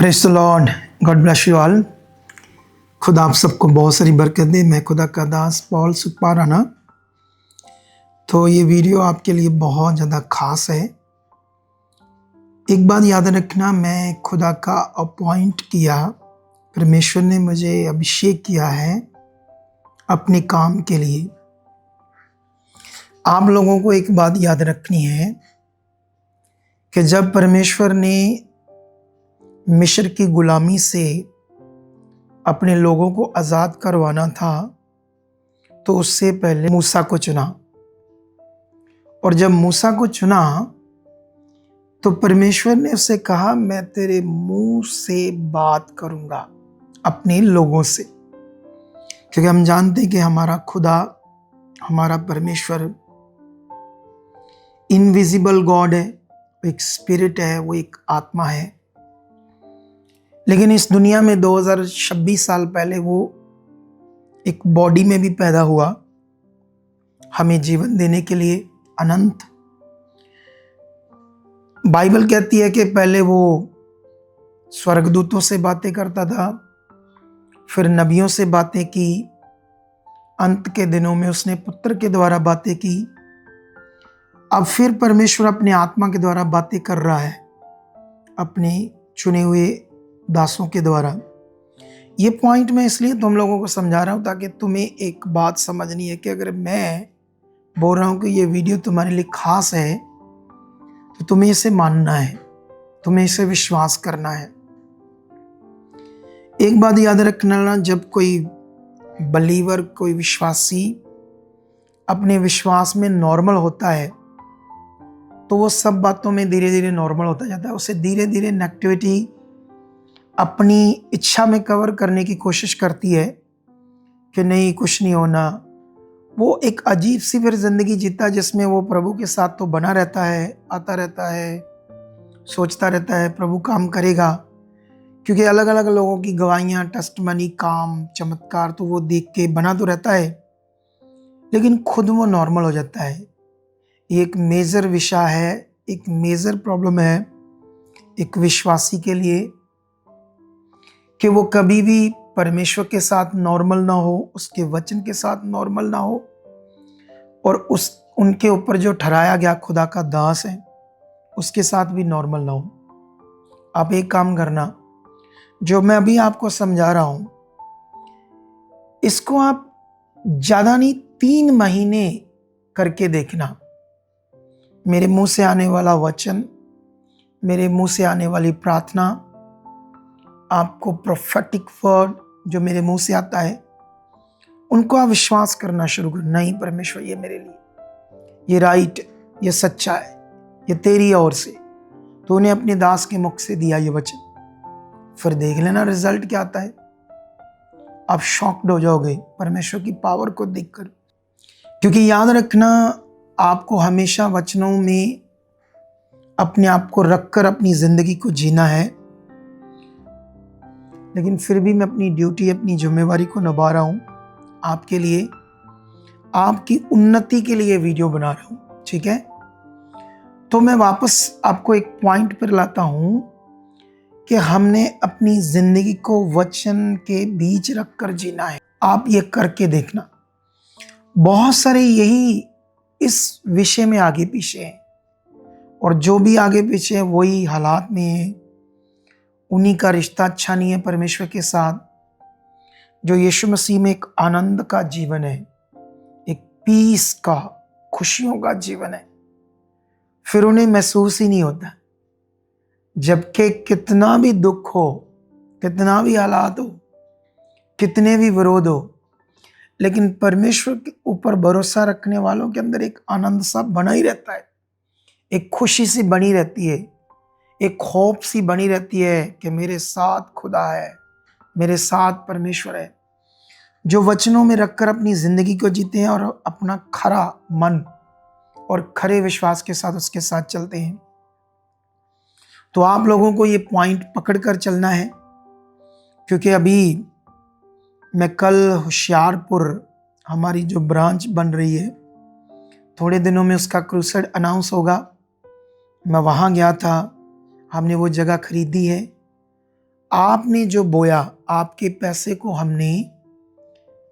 Praise the Lord, God bless you all. खुदा आप सबको बहुत सारी बरकत दे। मैं खुदा का दास पॉल सुखपाराना। तो ये वीडियो आपके लिए बहुत ज़्यादा खास है। एक बात याद रखना, मैं खुदा का अपॉइंट किया, परमेश्वर ने मुझे अभिषेक किया है अपने काम के लिए। आप लोगों को एक बात याद रखनी है कि जब परमेश्वर ने मिस्र की गुलामी से अपने लोगों को आज़ाद करवाना था तो उससे पहले मूसा को चुना। और जब मूसा को चुना तो परमेश्वर ने उससे कहा, मैं तेरे मुंह से बात करूंगा अपने लोगों से। क्योंकि हम जानते हैं कि हमारा खुदा, हमारा परमेश्वर इनविजिबल गॉड है, वो एक स्पिरिट है, वो एक आत्मा है। लेकिन इस दुनिया में 2026 साल पहले वो एक बॉडी में भी पैदा हुआ, हमें जीवन देने के लिए अनंत। बाइबल कहती है कि पहले वो स्वर्गदूतों से बातें करता था, फिर नबियों से बातें की, अंत के दिनों में उसने पुत्र के द्वारा बातें की, अब फिर परमेश्वर अपने आत्मा के द्वारा बातें कर रहा है अपने चुने हुए दासों के द्वारा। ये पॉइंट मैं इसलिए तुम लोगों को समझा रहा हूं ताकि तुम्हें एक बात समझनी है कि अगर मैं बोल रहा हूं कि ये वीडियो तुम्हारे लिए खास है तो तुम्हें इसे मानना है, तुम्हें इसे विश्वास करना है। एक बात याद रखना ना, जब कोई बलीवर, कोई विश्वासी अपने विश्वास में नॉर्मल होता है तो वो सब बातों में धीरे धीरे नॉर्मल होता जाता है। उसे धीरे धीरे नेगेटिविटी अपनी इच्छा में कवर करने की कोशिश करती है कि नहीं, कुछ नहीं होना। वो एक अजीब सी फिर जिंदगी जीता जिसमें वो प्रभु के साथ तो बना रहता है, आता रहता है, सोचता रहता है प्रभु काम करेगा, क्योंकि अलग अलग लोगों की गवाहियाँ, टेस्टमनी, काम, चमत्कार तो वो देख के बना तो रहता है, लेकिन खुद वो नॉर्मल हो जाता है। ये एक मेजर विषय है, एक मेजर प्रॉब्लम है एक विश्वासी के लिए कि वो कभी भी परमेश्वर के साथ नॉर्मल ना हो, उसके वचन के साथ नॉर्मल ना हो, और उनके ऊपर जो ठहराया गया खुदा का दास है उसके साथ भी नॉर्मल ना हो। आप एक काम करना, जो मैं अभी आपको समझा रहा हूं इसको आप ज्यादा नहीं 3 महीने करके देखना। मेरे मुंह से आने वाला वचन, मेरे मुंह से आने वाली प्रार्थना, आपको प्रोफेटिक वर्ड जो मेरे मुंह से आता है उनको आप विश्वास करना शुरू कर। नहीं परमेश्वर, ये मेरे लिए, ये राइट, ये सच्चा है, ये तेरी ओर से, तो उन्हें अपने दास के मुख से दिया ये वचन। फिर देख लेना रिजल्ट क्या आता है। आप शॉक्ड हो जाओगे परमेश्वर की पावर को देखकर। क्योंकि याद रखना, आपको हमेशा वचनों में अपने आप को रखकर अपनी जिंदगी को जीना है। लेकिन फिर भी मैं अपनी ड्यूटी, अपनी जिम्मेवारी को निभा रहा हूं आपके लिए, आपकी उन्नति के लिए वीडियो बना रहा हूं, ठीक है। तो मैं वापस आपको एक पॉइंट पर लाता हूं कि हमने अपनी जिंदगी को वचन के बीच रखकर जीना है। आप ये करके देखना। बहुत सारे यही इस विषय में आगे पीछे हैं, और जो भी आगे पीछे है वही हालात में है, उन्हीं का रिश्ता अच्छा नहीं है परमेश्वर के साथ। जो यीशु मसीह में एक आनंद का जीवन है, एक पीस का, खुशियों का जीवन है, फिर उन्हें महसूस ही नहीं होता। जबकि कितना भी दुख हो, कितना भी हालात हो, कितने भी विरोध हो, लेकिन परमेश्वर के ऊपर भरोसा रखने वालों के अंदर एक आनंद सा बना ही रहता है, एक खुशी सी बनी रहती है, एक होप सी बनी रहती है कि मेरे साथ खुदा है, मेरे साथ परमेश्वर है। जो वचनों में रखकर अपनी जिंदगी को जीते हैं और अपना खरा मन और खरे विश्वास के साथ उसके साथ चलते हैं। तो आप लोगों को ये पॉइंट पकड़कर चलना है, क्योंकि अभी मैं कल होशियारपुर, हमारी जो ब्रांच बन रही है, थोड़े दिनों में उसका क्रूसेड अनाउंस होगा। मैं वहाँ गया था, हमने वो जगह खरीदी है आपने जो बोया, आपके पैसे को हमने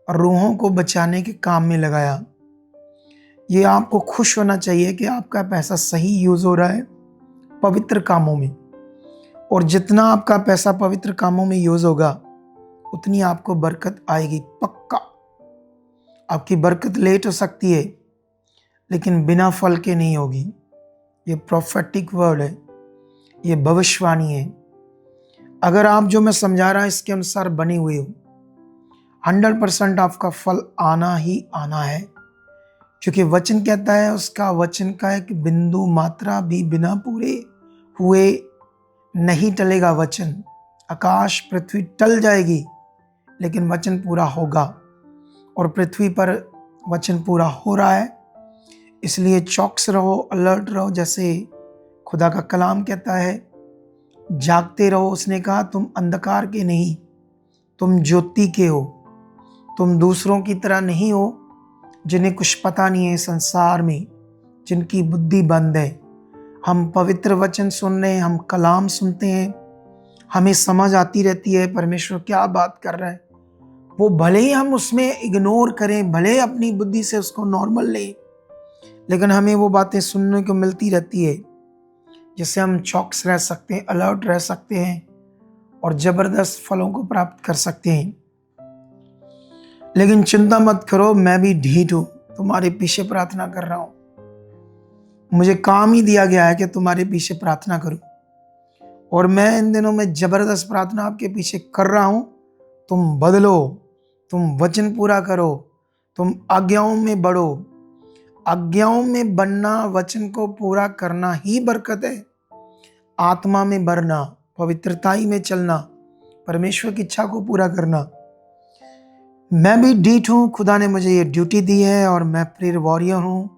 रूहों को बचाने के काम में लगाया। ये आपको खुश होना चाहिए कि आपका पैसा सही यूज हो रहा है पवित्र कामों में, और जितना आपका पैसा पवित्र कामों में यूज होगा उतनी आपको बरकत आएगी। पक्का आपकी बरकत लेट हो सकती है, लेकिन बिना फल के नहीं होगी। ये प्रोफेटिक वर्ड है, ये भविष्यवाणी है। अगर आप जो मैं समझा रहा इसके अनुसार बने हुए हो, 100% आपका फल आना ही आना है, क्योंकि वचन कहता है उसका वचन का एक बिंदु मात्रा भी बिना पूरे हुए नहीं टलेगा। वचन, आकाश पृथ्वी टल जाएगी लेकिन वचन पूरा होगा, और पृथ्वी पर वचन पूरा हो रहा है। इसलिए चौकस रहो, अलर्ट रहो, जैसे खुदा का कलाम कहता है, जागते रहो। उसने कहा तुम अंधकार के नहीं, तुम ज्योति के हो। तुम दूसरों की तरह नहीं हो जिन्हें कुछ पता नहीं है संसार में, जिनकी बुद्धि बंद है। हम पवित्र वचन सुन रहे हैं, हम कलाम सुनते हैं, हमें समझ आती रहती है परमेश्वर क्या बात कर रहा है। वो भले ही हम उसमें इग्नोर करें, भले अपनी बुद्धि से उसको नॉर्मल लें, लेकिन हमें वो बातें सुनने को मिलती रहती है जिससे हम चौकस रह सकते हैं, अलर्ट रह सकते हैं और जबरदस्त फलों को प्राप्त कर सकते हैं। लेकिन चिंता मत करो, मैं भी ढीठ हूं, तुम्हारे पीछे प्रार्थना कर रहा हूं। मुझे काम ही दिया गया है कि तुम्हारे पीछे प्रार्थना करूं, और मैं इन दिनों में जबरदस्त प्रार्थना आपके पीछे कर रहा हूं। तुम बदलो, तुम वचन पूरा करो, तुम आज्ञाओं में बढ़ो। आज्ञाओं में बनना, वचन को पूरा करना ही बरकत है। आत्मा में बढ़ना, पवित्रताई में चलना, परमेश्वर की इच्छा को पूरा करना। मैं भी ढीठ हूँ, खुदा ने मुझे ये ड्यूटी दी है और मैं प्रेयर वॉरियर हूँ।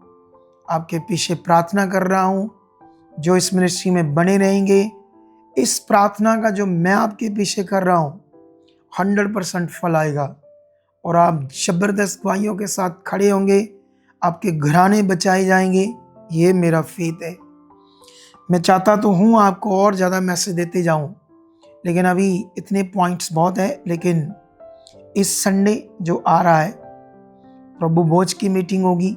आपके पीछे प्रार्थना कर रहा हूँ। जो इस मिनिस्ट्री में बने रहेंगे, इस प्रार्थना का जो मैं आपके पीछे कर रहा हूँ 100% फल आएगा, और आप जबरदस्त गवाहियों के साथ खड़े होंगे, आपके घराने बचाए जाएंगे। ये मेरा फेथ है। मैं चाहता तो हूँ आपको और ज़्यादा मैसेज देते जाऊँ, लेकिन अभी इतने पॉइंट्स बहुत है। लेकिन इस संडे जो आ रहा है, प्रभु भोज की मीटिंग होगी,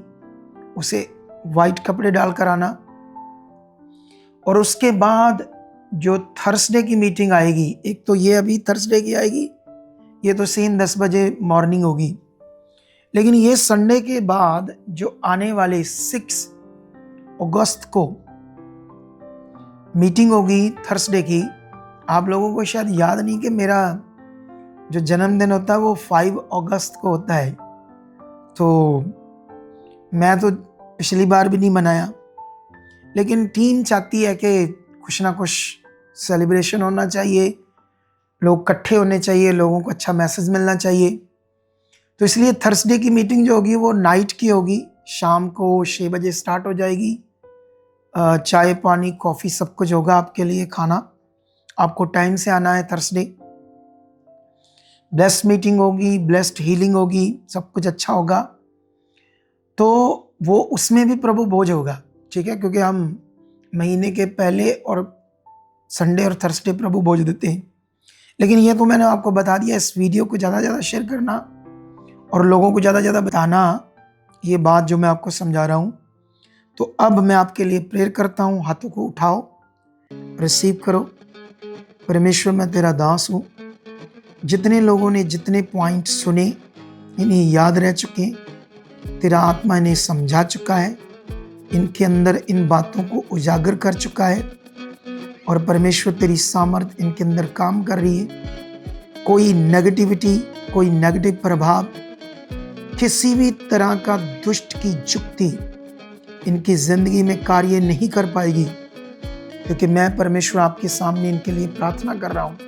उसे वाइट कपड़े डालकर आना। और उसके बाद जो थर्सडे की मीटिंग आएगी, एक तो ये अभी थर्सडे की आएगी, ये तो सीन 10 बजे मॉर्निंग होगी। लेकिन ये संडे के बाद जो आने वाले 6 अगस्त को मीटिंग होगी थर्सडे की। आप लोगों को शायद याद नहीं कि मेरा जो जन्मदिन होता है वो 5 अगस्त को होता है, तो मैं तो पिछली बार भी नहीं मनाया, लेकिन टीम चाहती है कि कुछ ना कुछ सेलिब्रेशन होना चाहिए, लोग इकट्ठे होने चाहिए, लोगों को अच्छा मैसेज मिलना चाहिए। तो इसलिए थर्सडे की मीटिंग जो होगी वो नाइट की होगी, शाम को 6 बजे स्टार्ट हो जाएगी। चाय पानी कॉफ़ी सब कुछ होगा आपके लिए, खाना। आपको टाइम से आना है थर्सडे। ब्लेस्ड मीटिंग होगी, ब्लेस्ड हीलिंग होगी, सब कुछ अच्छा होगा। तो वो उसमें भी प्रभु भोज होगा, ठीक है, क्योंकि हम महीने के पहले और संडे और थर्सडे प्रभु भोज देते हैं। लेकिन ये तो मैंने आपको बता दिया। इस वीडियो को ज़्यादा से ज़्यादा शेयर करना और लोगों को ज़्यादा से ज़्यादा बताना, ये बात जो मैं आपको समझा रहा हूँ। तो अब मैं आपके लिए प्रेयर करता हूँ। हाथों को उठाओ, रिसीव करो। परमेश्वर, मैं तेरा दास हूँ। जितने लोगों ने जितने पॉइंट सुने, इन्हें याद रह चुके, तेरा आत्मा इन्हें समझा चुका है, इनके अंदर इन बातों को उजागर कर चुका है, और परमेश्वर तेरी सामर्थ इनके अंदर काम कर रही है। कोई नेगेटिविटी, कोई नेगेटिव प्रभाव, किसी भी तरह का दुष्ट की जुक्ति इनकी जिंदगी में कार्य नहीं कर पाएगी, क्योंकि मैं परमेश्वर आपके सामने इनके लिए प्रार्थना कर रहा हूँ।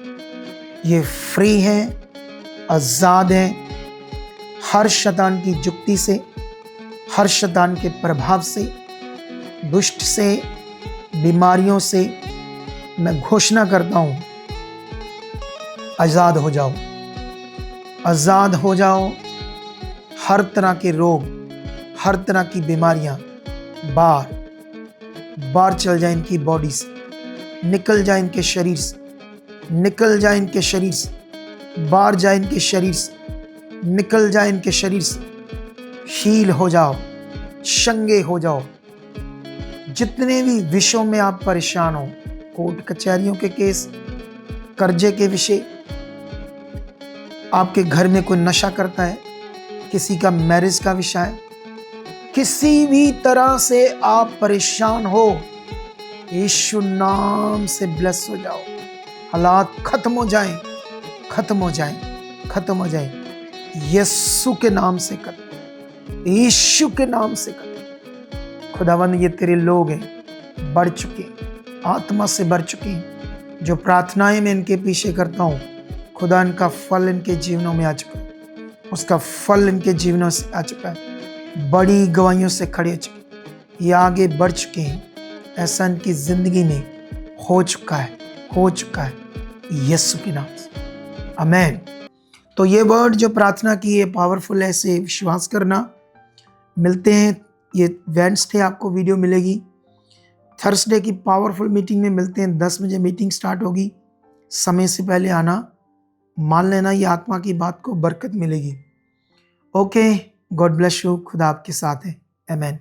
ये फ्री हैं, आज़ाद हैं हर शैतान की जुक्ति से, हर शैतान के प्रभाव से, दुष्ट से, बीमारियों से। मैं घोषणा करता हूँ, आज़ाद हो जाओ, आज़ाद हो जाओ। हर तरह के रोग, हर तरह की बीमारियाँ बाहर चल जाए इनकी बॉडी से, निकल जाए इनके शरीर से। निकल जाए इनके शरीर से, बाहर जाए इनके शरीर से, निकल जाए इनके शरीर से। हील हो जाओ, चंगे हो जाओ। जितने भी विषयों में आप परेशान हो, कोर्ट कचहरियों के केस, कर्जे के विषय, आपके घर में कोई नशा करता है, किसी का मैरिज का विषय है, किसी भी तरह से आप परेशान हो, यीशु नाम से ब्लेस हो जाओ। हालात खत्म हो जाएं, खत्म हो जाएं, खत्म हो जाएं। यीशु के नाम से कर, यीशु के नाम से कर। खुदावंद ये तेरे लोग हैं, बढ़ चुके, आत्मा से बढ़ चुके हैं। जो प्रार्थनाएं मैं इनके पीछे करता हूँ, खुदा इनका फल इनके जीवनों में आ चुका है, उसका फल इनके जीवनों से आ चुका है। बड़ी गवाहियों से खड़े हो चुके, ये आगे बढ़ चुके हैं। ऐसा इनकी जिंदगी में हो चुका है, हो चुका है, यीशु के नाम से, आमेन। तो ये वर्ड जो प्रार्थना की है पावरफुल है, ऐसे विश्वास करना। मिलते हैं, ये वेडनेसडे आपको वीडियो मिलेगी। थर्सडे की पावरफुल मीटिंग में मिलते हैं। 10 बजे मीटिंग स्टार्ट होगी, समय से पहले आना। मान लेना ये आत्मा की बात को बरकत मिलेगी। Okay, God bless you. खुदा आपके साथ है, आमेन।